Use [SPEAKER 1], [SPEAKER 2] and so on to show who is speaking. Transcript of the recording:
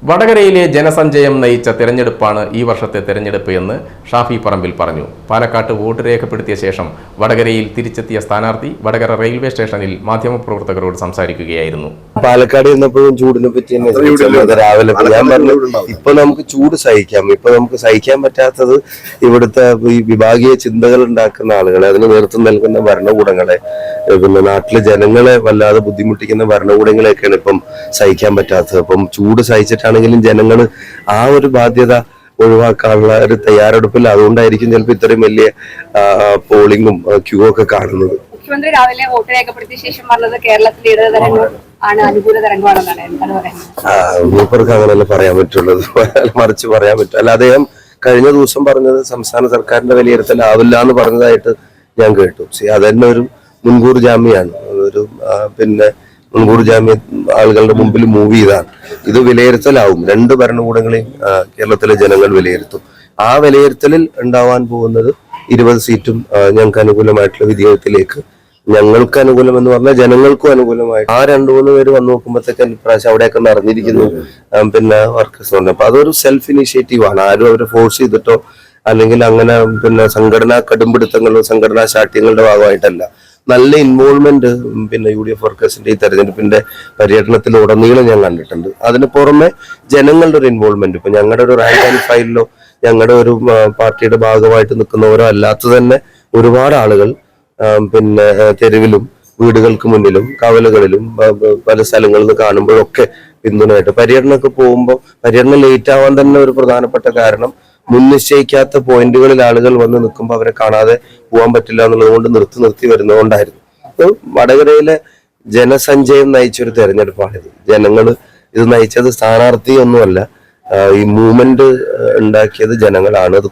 [SPEAKER 1] വടകരയിലെ ജനസഞ്ചയം നയിച്ച തെരഞ്ഞെടുപ്പാണ് ഈ വർഷത്തെ തെരഞ്ഞെടുപ്പ് എന്ന് ഷാഫി പറമ്പിൽ പറഞ്ഞു. പാലക്കാട്ട് വോട്ട് രേഖപ്പെടുത്തിയ ശേഷം വടകരയിൽ തിരിച്ചെത്തിയ സ്ഥാനാർത്ഥി വടകര റെയിൽവേ സ്റ്റേഷനിൽ മാധ്യമപ്രവർത്തകരോട് സംസാരിക്കുകയായിരുന്നു.
[SPEAKER 2] പാലക്കാട് ചെന്നപ്പോഴും ചൂടിനെ പറ്റി രാവിലെ ഞാൻ പറഞ്ഞു, ഇപ്പൊ നമുക്ക് ചൂട് സഹിക്കാം. ഇപ്പൊ നമുക്ക് സഹിക്കാൻ പറ്റാത്തത് ഇവിടുത്തെ ഈ വിഭാഗീയ ചിന്തകൾ ഉണ്ടാക്കുന്ന ആളുകളെ, അതിന് നേതൃത്വം നൽകുന്ന ഭരണകൂടങ്ങളെ, പിന്നെ നാട്ടിലെ ജനങ്ങളെ വല്ലാതെ ബുദ്ധിമുട്ടിക്കുന്ന ഭരണകൂടങ്ങളെയൊക്കെയാണ് ഇപ്പം സഹിക്കാൻ പറ്റാത്തത്. അപ്പം ചൂട് സഹിച്ചിട്ടാണെങ്കിലും ജനങ്ങൾ ആ ഒരു ബാധ്യത ഒഴിവാക്കാനുള്ള ഒരു തയ്യാറെടുപ്പില്ല. അതുകൊണ്ടായിരിക്കും ചിലപ്പോൾ ഇത്രയും വലിയ പോളിംഗും ക്യൂ ഒക്കെ കാണുന്നത്.
[SPEAKER 3] മുഖ്യമന്ത്രി രാവിലെ വോട്ട് രേഖപ്പെടുത്തിയ ശേഷം പറഞ്ഞത് കേരളത്തിലെ ഇടത് തരംഗം ആണ്, അനുകൂല തരംഗമാണെന്നാണ്. എന്താണ് പറയുന്നത്?
[SPEAKER 2] മൂപ്പർക്ക് അങ്ങനെയല്ല പറയാൻ പറ്റുള്ളത്, മറിച്ച് പറയാൻ പറ്റും. അല്ല, അദ്ദേഹം കഴിഞ്ഞ ദിവസം പറഞ്ഞത് സംസ്ഥാന സർക്കാരിന്റെ വിലയിരുത്തലാവില്ല എന്ന് പറഞ്ഞതായിട്ട് ഞാൻ കേട്ടു. അതന്നെ ഒരു മുൻകൂർ ജാമ്യമാണ്. ഒരു പിന്നെ മുൻകൂർ ജാമ്യം ആളുകളുടെ മുമ്പിൽ മൂവ് ചെയ്താണ്. ഇത് വിലയിരുത്തലാവും. രണ്ട് ഭരണകൂടങ്ങളെയും കേരളത്തിലെ ജനങ്ങൾ വിലയിരുത്തും. ആ വിലയിരുത്തലിൽ ഉണ്ടാവാൻ പോകുന്നത് 20 സീറ്റും ഞങ്ങൾക്ക് അനുകൂലമായിട്ടുള്ള വിധേയത്തിലേക്ക്, ഞങ്ങൾക്ക് അനുകൂലം എന്ന് പറഞ്ഞാൽ ജനങ്ങൾക്കും അനുകൂലമായിട്ട് ആ 2-3 പേര് വന്ന് നോക്കുമ്പോഴത്തേക്ക് ഇപ്രാവശ്യം അവിടെയൊക്കെ നടന്നിരിക്കുന്നു പിന്നെ വർക്കേഴ്സ് ഉണ്ട്. അപ്പൊ അതൊരു സെൽഫ് ഇനീഷ്യേറ്റീവ് ആണ്. ആരും അവരെ ഫോഴ്സ് ചെയ്തിട്ടോ അല്ലെങ്കിൽ അങ്ങനെ പിന്നെ സംഘടനാ കടുംപിടുത്തങ്ങളോ സംഘടനാ ശാഠ്യങ്ങളുടെ ഭാഗമായിട്ടല്ല. നല്ല ഇൻവോൾവ്മെന്റ് പിന്നെ UDF വർക്കേഴ്സിന്റെ ഈ തെരഞ്ഞെടുപ്പിന്റെ പര്യടനത്തിൽ ഉടനീളം ഞാൻ കണ്ടിട്ടുണ്ട്. അതിന് പുറമെ ജനങ്ങളുടെ ഒരു ഇൻവോൾവ്മെന്റ്, ഇപ്പൊ ഞങ്ങളുടെ ഒരു റാങ്ക് ആൻഡ് ഫയലിലോ ഞങ്ങളുടെ ഒരു പാർട്ടിയുടെ ഭാഗമായിട്ട് നിൽക്കുന്നവരോ അല്ലാത്ത തന്നെ ഒരുപാട് ആളുകൾ പിന്നെ തെരുവിലും വീടുകൾക്ക് മുന്നിലും കവലകളിലും പല സ്ഥലങ്ങളിൽ നിന്ന് കാണുമ്പോഴൊക്കെ പിന്തുണയായിട്ട് പര്യടനമൊക്കെ പോകുമ്പോൾ പര്യടനം ലേറ്റ് ആവാൻ തന്നെ ഒരു പ്രധാനപ്പെട്ട കാരണം മുൻനിശ്ചയിക്കാത്ത പോയിന്റുകളിൽ ആളുകൾ വന്ന് നിൽക്കുമ്പോൾ അവരെ കാണാതെ പോകാൻ പറ്റില്ല എന്നുള്ളത് കൊണ്ട് നിർത്തി വരുന്നതുകൊണ്ടായിരുന്നു. അപ്പോൾ വടകരയിലെ ജനസഞ്ചയം നയിച്ചൊരു തെരഞ്ഞെടുപ്പാണിത്. ജനങ്ങൾ ഇത് നയിച്ചത് സ്ഥാനാർത്ഥി ഒന്നുമല്ല, ഈ മൂവ്മെന്റ് ഉണ്ടാക്കിയത് ജനങ്ങളാണ്. അത്